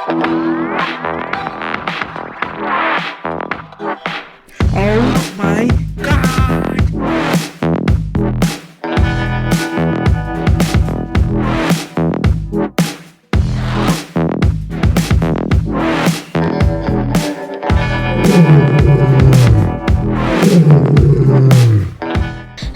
Oh my God!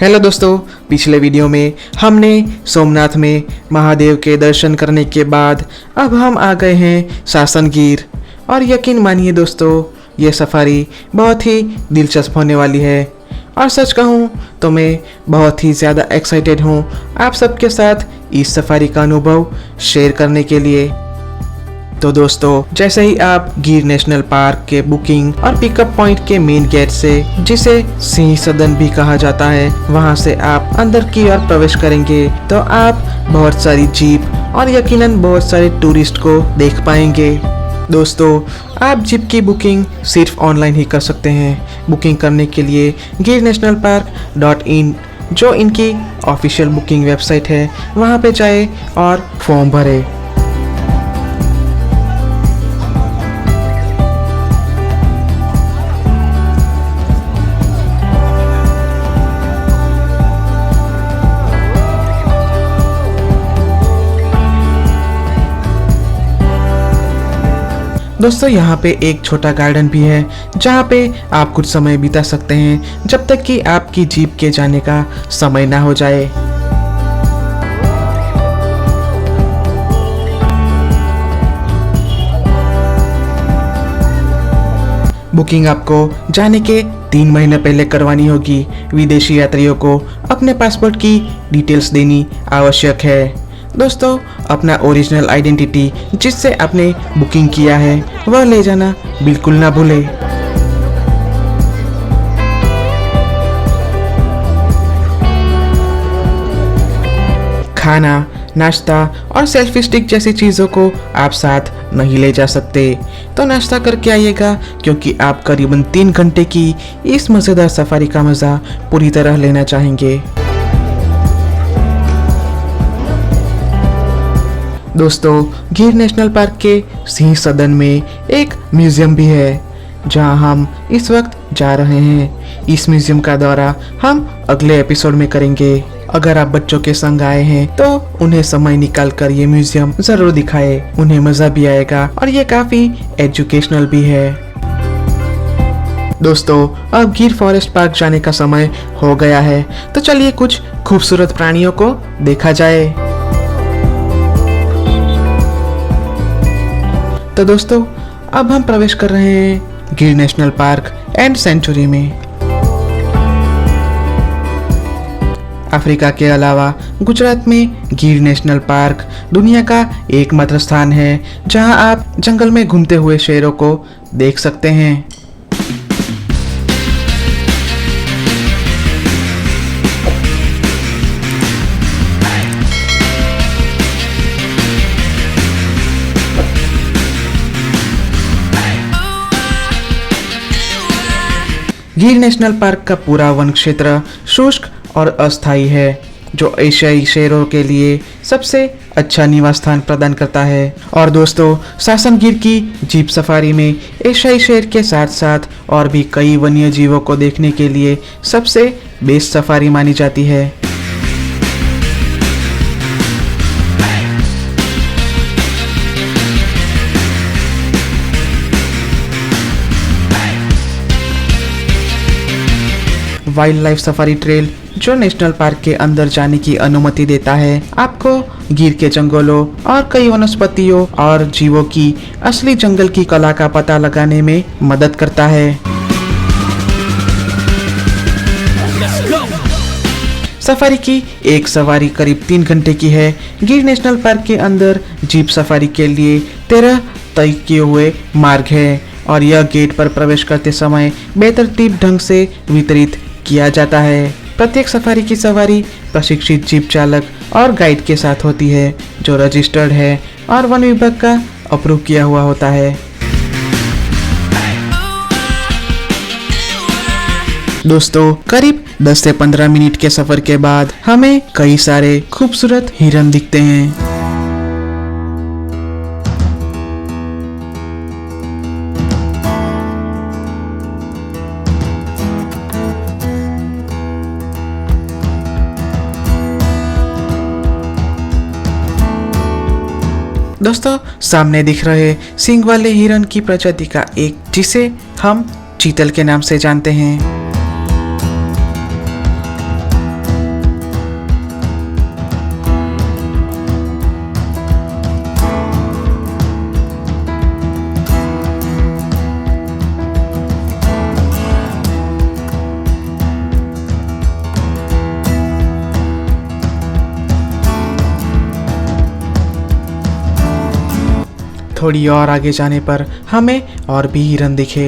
Hello दोस्तों, पिछले video में हमने सोमनाथ में महादेव के दर्शन करने के बाद अब हम आ गए हैं सासनगीर। और यकीन मानिए दोस्तों, ये सफारी बहुत ही दिलचस्प होने वाली है। और सच कहूँ तो मैं बहुत ही ज़्यादा एक्साइटेड हूँ आप सबके साथ इस सफारी का अनुभव शेयर करने के लिए। तो दोस्तों, जैसे ही आप गिर नेशनल पार्क के बुकिंग और पिकअप पॉइंट के मेन गेट से, जिसे सिंह सदन भी कहा जाता है, वहां से आप अंदर की ओर प्रवेश करेंगे तो आप बहुत सारी जीप और यकीनन बहुत सारे टूरिस्ट को देख पाएंगे। दोस्तों, आप जीप की बुकिंग सिर्फ ऑनलाइन ही कर सकते हैं। बुकिंग करने के लिए girnationalpark.in जो इनकी ऑफिशियल बुकिंग वेबसाइट है, वहां पे जाए और फॉर्म भरे। दोस्तों, यहाँ पे एक छोटा गार्डन भी है जहाँ पे आप कुछ समय बिता सकते हैं जब तक कि आपकी जीप के जाने का समय ना हो जाए। बुकिंग आपको जाने के 3 महीने पहले करवानी होगी। विदेशी यात्रियों को अपने पासपोर्ट की डिटेल्स देनी आवश्यक है। दोस्तों, अपना ओरिजिनल आइडेंटिटी जिससे आपने बुकिंग किया है वह ले जाना बिल्कुल ना भूलें। खाना, नाश्ता और सेल्फी स्टिक जैसी चीज़ों को आप साथ नहीं ले जा सकते, तो नाश्ता करके आइएगा क्योंकि आप करीबन 3 घंटे की इस मज़ेदार सफारी का मज़ा पूरी तरह लेना चाहेंगे। दोस्तों, गिर नेशनल पार्क के सिंह सदन में एक म्यूजियम भी है जहां हम इस वक्त जा रहे हैं। इस म्यूजियम का दौरा हम अगले एपिसोड में करेंगे। अगर आप बच्चों के संग आए हैं तो उन्हें समय निकाल कर ये म्यूजियम जरूर दिखाएं। उन्हें मजा भी आएगा और ये काफी एजुकेशनल भी है। दोस्तों, अब गिर फॉरेस्ट पार्क जाने का समय हो गया है, तो चलिए कुछ खूबसूरत प्राणियों को देखा जाए। तो दोस्तों, अब हम प्रवेश कर रहे हैं गिर नेशनल पार्क एंड सेंचुरी में। अफ्रीका के अलावा गुजरात में गिर नेशनल पार्क दुनिया का एकमात्र स्थान है जहां आप जंगल में घूमते हुए शेरों को देख सकते हैं। गिर नेशनल पार्क का पूरा वन क्षेत्र शुष्क और अस्थायी है, जो एशियाई शेरों के लिए सबसे अच्छा निवास स्थान प्रदान करता है। और दोस्तों, सासनगीर की जीप सफारी में एशियाई शेर के साथ साथ और भी कई वन्य जीवों को देखने के लिए सबसे बेस्ट सफारी मानी जाती है। वाइल्ड लाइफ सफारी ट्रेल जो नेशनल पार्क के अंदर जाने की अनुमति देता है, आपको गिर के जंगलों और कई वनस्पतियों और जीवों की असली जंगल की कला का पता लगाने में मदद करता है। सफारी की एक सवारी करीब 3 घंटे की है। गिर नेशनल पार्क के अंदर जीप सफारी के लिए 13 तय किए हुए मार्ग है और यह गेट पर प्रवेश करते समय बेतरतीब ढंग से वितरित किया जाता है। प्रत्येक सफारी की सवारी प्रशिक्षित जीप चालक और गाइड के साथ होती है जो रजिस्टर्ड है और वन विभाग का अप्रूव किया हुआ होता है। दोस्तों, करीब 10 से 15 मिनट के सफर के बाद हमें कई सारे खूबसूरत हिरन दिखते हैं। दोस्तों सामने दिख रहे सींग वाले हिरन की प्रजाति का एक, जिसे हम चीतल के नाम से जानते हैं। थोड़ी और आगे जाने पर हमें और भी हिरन दिखे।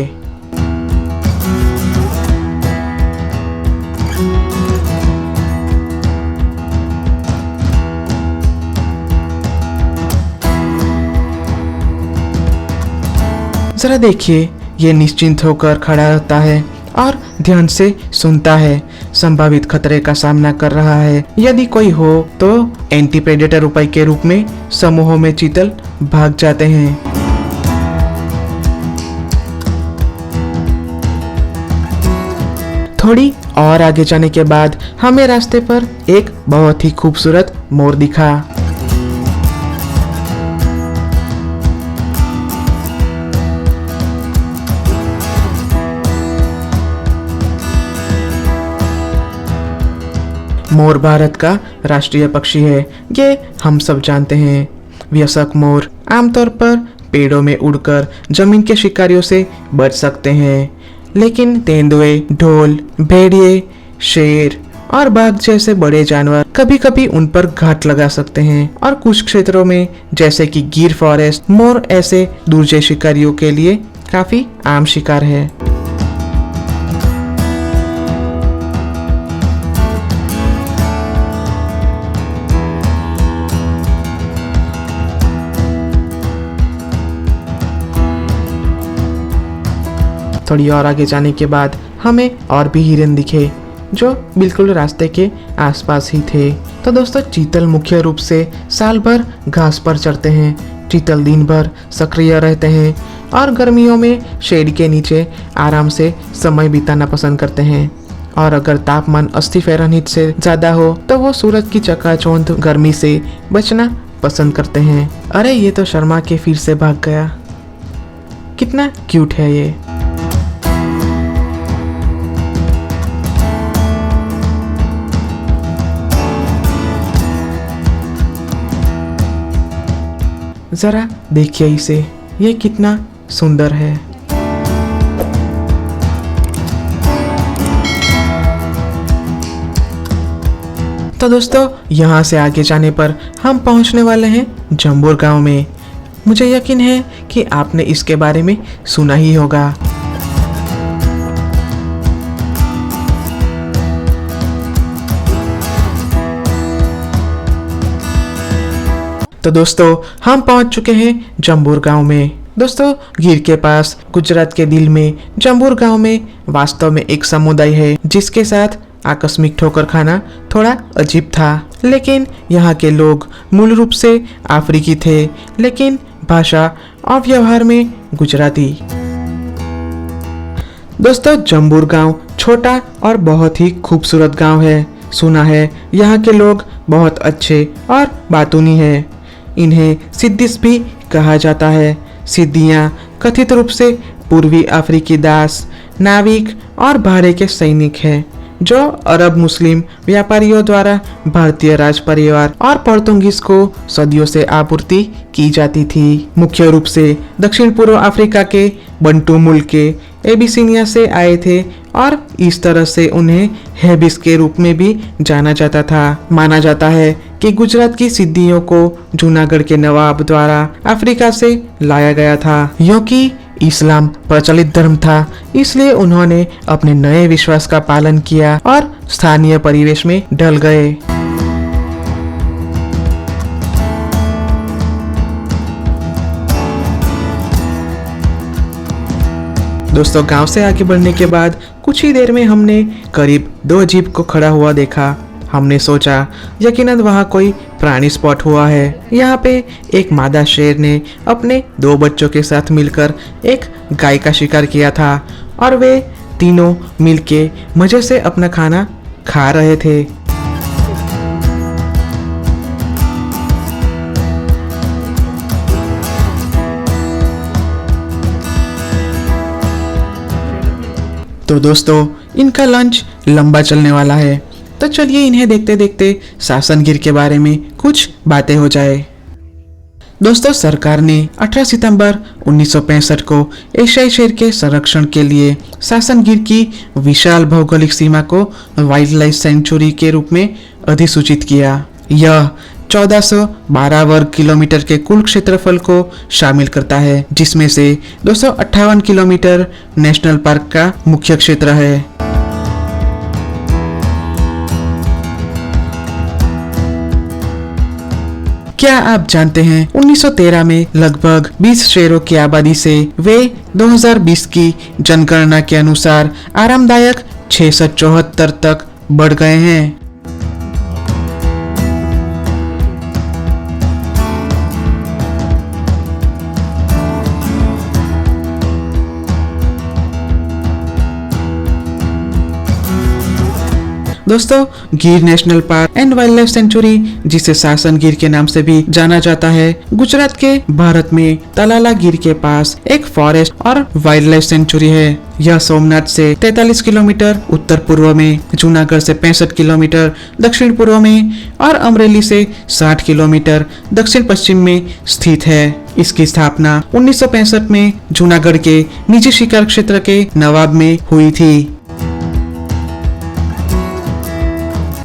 जरा देखिए, ये निश्चिंत होकर खड़ा रहता है और ध्यान से सुनता है। संभावित खतरे का सामना कर रहा है। यदि कोई हो तो एंटी प्रेडेटर उपाय के रूप में समूहों में चीतल भाग जाते हैं। थोड़ी और आगे जाने के बाद हमें रास्ते पर एक बहुत ही खूबसूरत मोर दिखा। मोर भारत का राष्ट्रीय पक्षी है, ये हम सब जानते हैं। वयस्क मोर आमतौर पर पेड़ों में उड़कर जमीन के शिकारियों से बच सकते हैं, लेकिन तेंदुए, ढोल, भेड़िए, शेर और बाघ जैसे बड़े जानवर कभी कभी उन पर घात लगा सकते हैं। और कुछ क्षेत्रों में जैसे कि गिर फॉरेस्ट, मोर ऐसे दूरजे शिकारियों के लिए काफी आम शिकार है। थोड़ी और आगे जाने के बाद हमें और भी हिरन दिखे जो बिल्कुल रास्ते के आसपास ही थे। तो दोस्तों चीतल मुख्य रूप से साल भर घास पर चढ़ते हैं। चीतल दिन भर सक्रिय रहते हैं और गर्मियों में शेड के नीचे आराम से समय बिताना पसंद करते हैं। और अगर तापमान 80 फ़ारेनहीट से ज़्यादा हो तो वो सूरज की चकाचौंध गर्मी से बचना पसंद करते हैं। अरे ये तो शर्मा के फिर से भाग गया। कितना क्यूट है ये। जरा देखिए इसे, ये कितना सुंदर है। तो दोस्तों यहाँ से आगे जाने पर हम पहुँचने वाले हैं जम्बूर गांव में। मुझे यकीन है कि आपने इसके बारे में सुना ही होगा। तो दोस्तों हम पहुंच चुके हैं जम्बूर गांव में। दोस्तों गिर के पास गुजरात के दिल में जम्बूर गांव में वास्तव में एक समुदाय है जिसके साथ आकस्मिक ठोकर खाना थोड़ा अजीब था। लेकिन यहाँ के लोग मूल रूप से अफ्रीकी थे, लेकिन भाषा और व्यवहार में गुजराती। दोस्तों जम्बूर गांव छोटा और बहुत ही खूबसूरत गांव है। सुना है यहाँ के लोग बहुत अच्छे और बातूनी हैं। इन्हें सिद्दीस भी कहा जाता है। सिद्दियाँ कथित रूप से पूर्वी अफ्रीकी दास, नाविक और भाड़े के सैनिक हैं जो अरब मुस्लिम व्यापारियों द्वारा भारतीय राज परिवार और पोर्तुगीज को सदियों से आपूर्ति की जाती थी। मुख्य रूप से दक्षिण पूर्व अफ्रीका के बंटू मुल्क के एबिसिनिया से आए थे और इस तरह से उन्हें हेबिस के रूप में भी जाना जाता था। माना जाता है कि गुजरात की सिद्दियों को जूनागढ़ के नवाब द्वारा अफ्रीका से लाया गया था। क्योंकि इस्लाम प्रचलित धर्म था, इसलिए उन्होंने अपने नए विश्वास का पालन किया और स्थानीय परिवेश में ढल गए। दोस्तों गांव से आगे बढ़ने के बाद कुछ ही देर में हमने करीब 2 जीप को खड़ा हुआ देखा। हमने सोचा यकीनन वहाँ कोई प्राणी स्पॉट हुआ है। यहाँ पे एक मादा शेर ने अपने 2 बच्चों के साथ मिलकर एक गाय का शिकार किया था और वे तीनों मिलके मजे से अपना खाना खा रहे थे। तो दोस्तों इनका लंच लंबा चलने वाला है, तो चलिए इन्हें देखते देखते सासन गिर के बारे में कुछ बातें हो जाए। दोस्तों सरकार ने 18 सितंबर 1965 को एशियाई शेर के संरक्षण के लिए सासन गिर की विशाल भौगोलिक सीमा को वाइल्ड लाइफ सेंचुरी के रूप में अधिसूचित किया। यह 1412 वर्ग किलोमीटर के कुल क्षेत्रफल को शामिल करता है, जिसमें से 258 किलोमीटर नेशनल पार्क का मुख्य क्षेत्र है। क्या आप जानते हैं 1913 में लगभग 20 शेरों की आबादी से वे 2020 की जनगणना के अनुसार आरामदायक 674 तक बढ़ गए हैं। दोस्तों गिर national park and wild life sanctuary, जिसे सासन गिर के नाम से भी जाना जाता है, गुजरात के भारत में तलाला गिर के पास एक फॉरेस्ट और वाइल्ड लाइफ सेंचुरी है। यह सोमनाथ से 43 किलोमीटर उत्तर पूर्व में, जूनागढ़ से 65 किलोमीटर दक्षिण पूर्व में और अमरेली से 60 किलोमीटर दक्षिण पश्चिम में स्थित है। इसकी स्थापना 1965 में जूनागढ़ के निजी शिकार क्षेत्र के नवाब में हुई थी।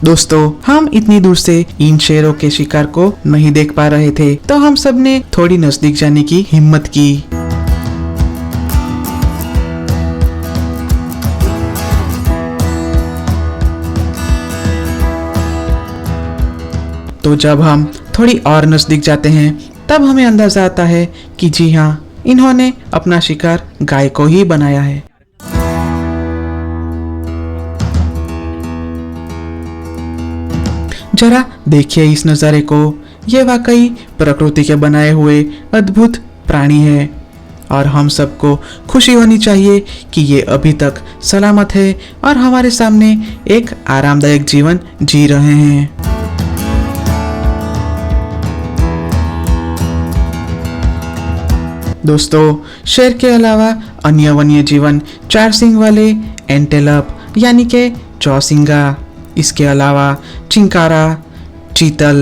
दोस्तों हम इतनी दूर से इन शेरों के शिकार को नहीं देख पा रहे थे, तो हम सब ने थोड़ी नजदीक जाने की हिम्मत की। तो जब हम थोड़ी और नजदीक जाते हैं तब हमें अंदाजा आता है कि जी हाँ, इन्होंने अपना शिकार गाय को ही बनाया है। जरा देखिए इस नज़ारे को, ये वाकई प्रकृति के बनाए हुए अद्भुत प्राणी है और हम सबको खुशी होनी चाहिए कि ये अभी तक सलामत है और हमारे सामने एक आरामदायक जीवन जी रहे हैं। दोस्तों शेर के अलावा अन्य वन्य जीवन 4 सींग वाले एंटेलप यानी के चौसिंगा, इसके अलावा चिंकारा, चीतल,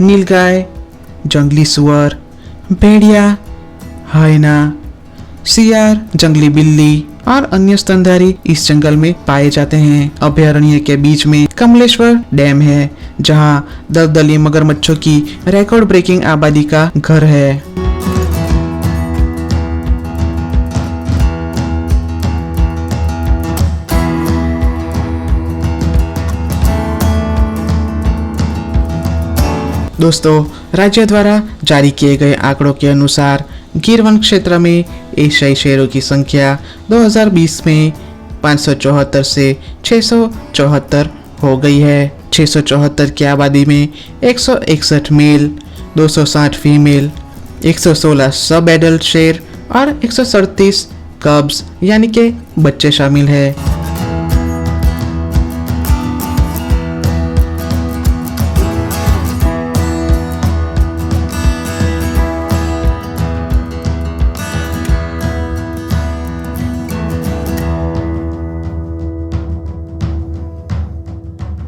नीलगाय, जंगली सुअर, भेड़िया, हाइना, सियार, जंगली बिल्ली और अन्य स्तनधारी इस जंगल में पाए जाते हैं। अभयारण्य के बीच में कमलेश्वर डैम है, जहां दलदली मगरमच्छों की रिकॉर्ड ब्रेकिंग आबादी का घर है। दोस्तों राज्य द्वारा जारी किए गए आंकड़ों के अनुसार गिर वन क्षेत्र में एशियाई शेरों की संख्या 2020 में 574 से 674 हो गई है। 674 की आबादी में 161 मेल, 260 फीमेल, 116 सब एडल्ट शेर और 137 कब्स यानी के बच्चे शामिल है।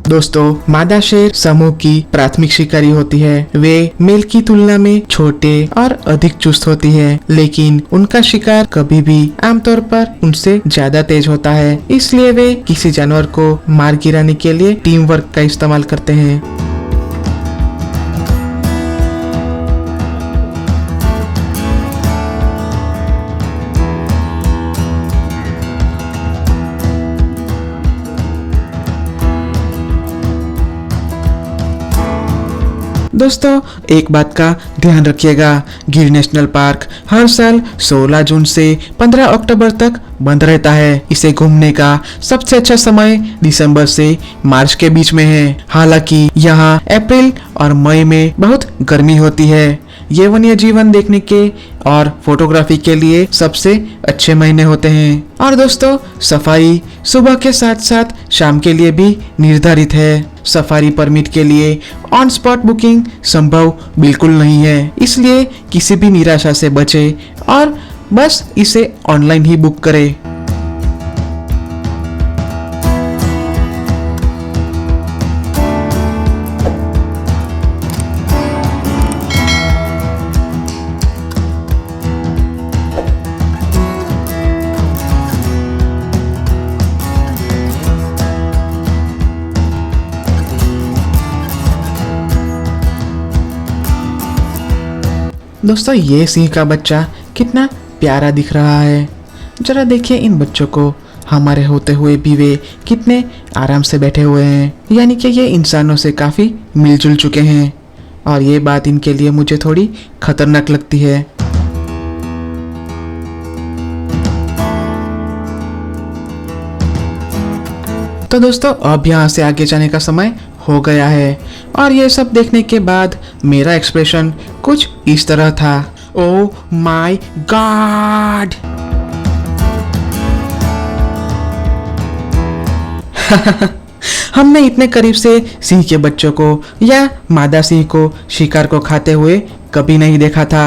दोस्तों मादा शेर समूह की प्राथमिक शिकारी होती है। वे मेल की तुलना में छोटे और अधिक चुस्त होती है, लेकिन उनका शिकार कभी भी आमतौर पर उनसे ज्यादा तेज होता है। इसलिए वे किसी जानवर को मार गिराने के लिए टीम वर्क का इस्तेमाल करते हैं। दोस्तों एक बात का ध्यान रखिएगा, गिर नेशनल पार्क हर साल 16 जून से 15 अक्टूबर तक बंद रहता है। इसे घूमने का सबसे अच्छा समय दिसंबर से मार्च के बीच में है। हालांकि यहाँ अप्रैल और मई में बहुत गर्मी होती है। ये वन्य जीवन देखने के और फोटोग्राफी के लिए सबसे अच्छे महीने होते हैं। और दोस्तों सफारी सुबह के साथ साथ शाम के लिए भी निर्धारित है। सफारी परमिट के लिए ऑन स्पॉट बुकिंग संभव बिल्कुल नहीं है, इसलिए किसी भी निराशा से बचे और बस इसे ऑनलाइन ही बुक करें। दोस्तों ये सिंह का बच्चा कितना प्यारा दिख रहा है। जरा देखिए इन बच्चों को, हमारे होते हुए भी वे कितने आराम से बैठे हुए हैं, यानी कि ये इंसानों से काफ़ी मिलजुल चुके हैं। और ये बात इनके लिए मुझे थोड़ी खतरनाक लगती है। तो दोस्तों अब यहाँ से आगे जाने का समय हो गया है और ये सब देखने के बाद मेरा एक्सप्रेशन कुछ इस तरह था। Oh my God! हमने इतने करीब से सिंह के बच्चों को या मादा सिंह को शिकार को खाते हुए कभी नहीं देखा था।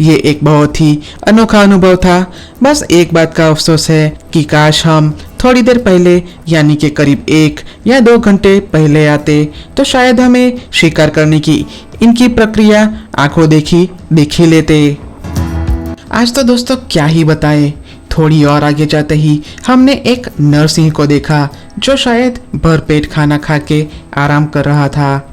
ये एक बहुत ही अनोखा अनुभव था। बस एक बात का अफसोस है कि काश हम थोड़ी देर पहले यानी कि करीब 1 या 2 घंटे पहले आते तो शायद हमें शिकार करने की इनकी प्रक्रिया आंखों देखी देख ही लेते। आज तो दोस्तों क्या ही बताएं, थोड़ी और आगे जाते ही हमने एक नर सिंह को देखा जो शायद भरपेट खाना खा के आराम कर रहा था।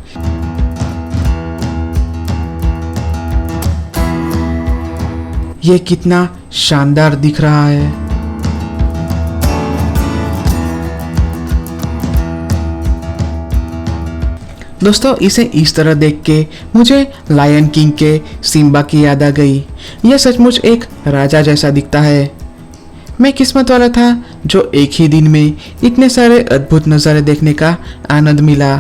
ये कितना शानदार दिख रहा है। दोस्तों इसे इस तरह देख के मुझे लायन किंग के सिम्बा की याद आ गई। यह सचमुच एक राजा जैसा दिखता है। मैं किस्मत वाला था जो एक ही दिन में इतने सारे अद्भुत नज़ारे देखने का आनंद मिला।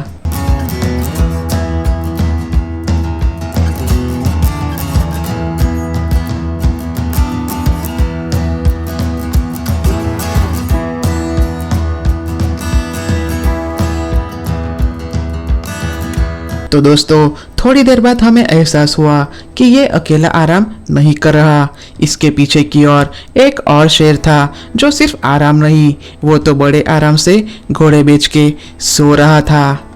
तो दोस्तों थोड़ी देर बाद हमें एहसास हुआ कि ये अकेला आराम नहीं कर रहा। इसके पीछे की ओर एक और शेर था जो सिर्फ आराम नहीं, वो तो बड़े आराम से घोड़े बेच के सो रहा था।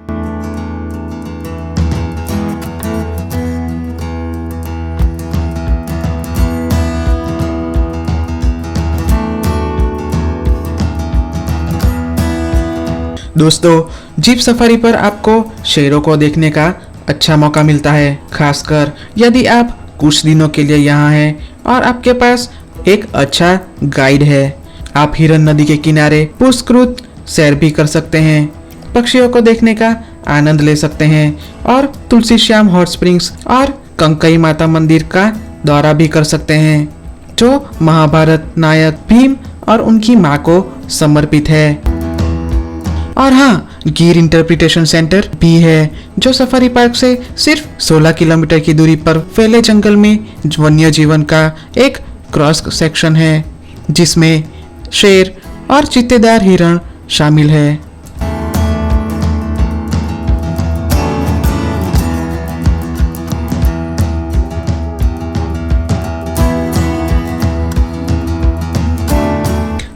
दोस्तों जीप सफारी पर आपको शेरों को देखने का अच्छा मौका मिलता है, खासकर यदि आप कुछ दिनों के लिए यहाँ हैं और आपके पास एक अच्छा गाइड है। आप हिरन नदी के किनारे पुरस्कृत सैर भी कर सकते हैं, पक्षियों को देखने का आनंद ले सकते हैं और तुलसी श्याम हॉट स्प्रिंग्स और कंकई माता मंदिर का दौरा भी कर सकते हैं जो महाभारत नायक भीम और उनकी माँ को समर्पित है। और हाँ, गिर इंटरप्रिटेशन सेंटर भी है जो सफारी पार्क से सिर्फ 16 किलोमीटर की दूरी पर फैले जंगल में वन्य जीवन का एक क्रॉस सेक्शन है जिसमें शेर और चित्तेदार हिरण शामिल है।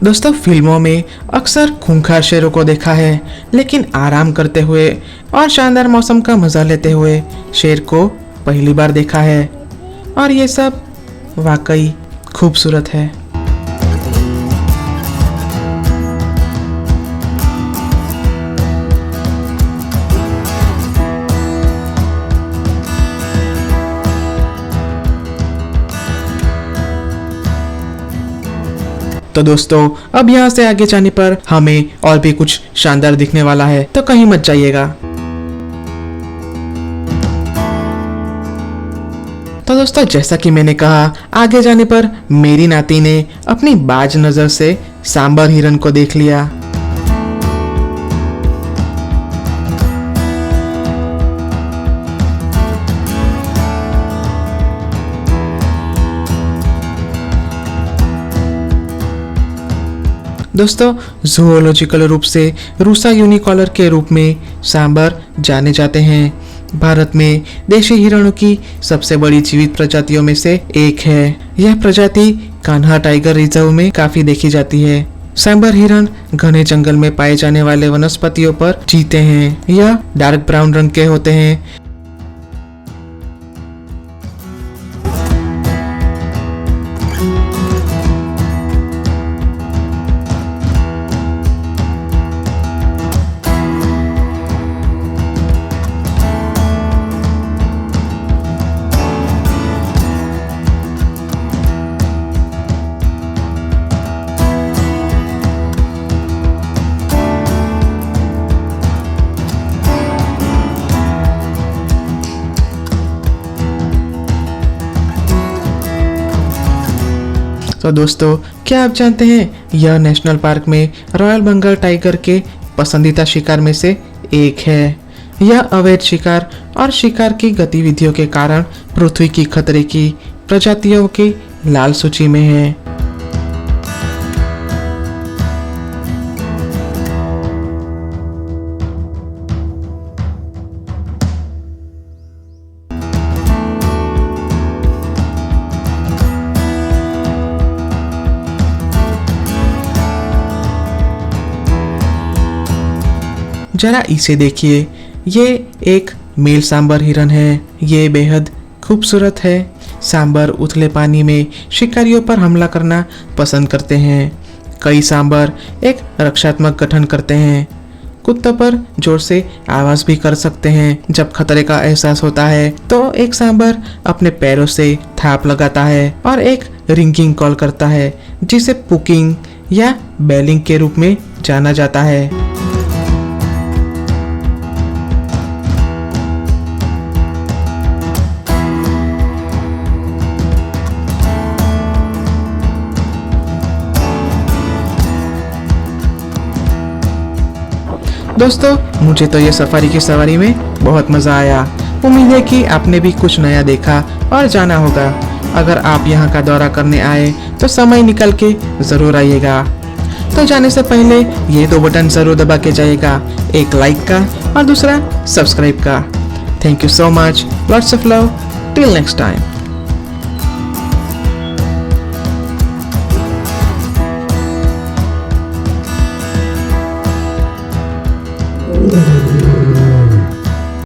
दोस्तों फिल्मों में अक्सर खूंखार शेरों को देखा है, लेकिन आराम करते हुए और शानदार मौसम का मजा लेते हुए शेर को पहली बार देखा है और ये सब वाकई खूबसूरत है। तो दोस्तों अब यहाँ से आगे जाने पर हमें और भी कुछ शानदार दिखने वाला है, तो कहीं मत जाइएगा। तो दोस्तों जैसा कि मैंने कहा, आगे जाने पर मेरी नाती ने अपनी बाज नजर से सांबर हिरन को देख लिया। दोस्तों जूलॉजिकल रूप से रूसा यूनिकॉलर के रूप में सांबर जाने जाते हैं। भारत में देशी हिरणों की सबसे बड़ी जीवित प्रजातियों में से एक है। यह प्रजाति कान्हा टाइगर रिजर्व में काफी देखी जाती है। सांबर हिरण घने जंगल में पाए जाने वाले वनस्पतियों पर जीते हैं। यह डार्क ब्राउन रंग के होते हैं। तो दोस्तों, क्या आप जानते हैं यह नेशनल पार्क में रॉयल बंगाल टाइगर के पसंदीदा शिकार में से एक है। यह अवैध शिकार और शिकार की गतिविधियों के कारण पृथ्वी की खतरे की प्रजातियों की लाल सूची में है। जरा इसे देखिए, ये एक मेल सांबर हिरन है। ये बेहद खूबसूरत है। सांबर उथले पानी में शिकारियों पर हमला करना पसंद करते हैं। कई सांबर एक रक्षात्मक गठन करते हैं। कुत्तों पर जोर से आवाज भी कर सकते हैं। जब खतरे का एहसास होता है तो एक सांबर अपने पैरों से थाप लगाता है और एक रिंगिंग कॉल करता है, जिसे पुकिंग या बेलिंग के रूप में जाना जाता है। दोस्तों, मुझे तो ये सफारी की सवारी में बहुत मज़ा आया। उम्मीद है कि आपने भी कुछ नया देखा और जाना होगा। अगर आप यहाँ का दौरा करने आए तो समय निकल के ज़रूर आइएगा। तो जाने से पहले ये दो बटन ज़रूर दबा के जाइएगा, एक लाइक का और दूसरा सब्सक्राइब का। Thank you so much, lots of love, till next time.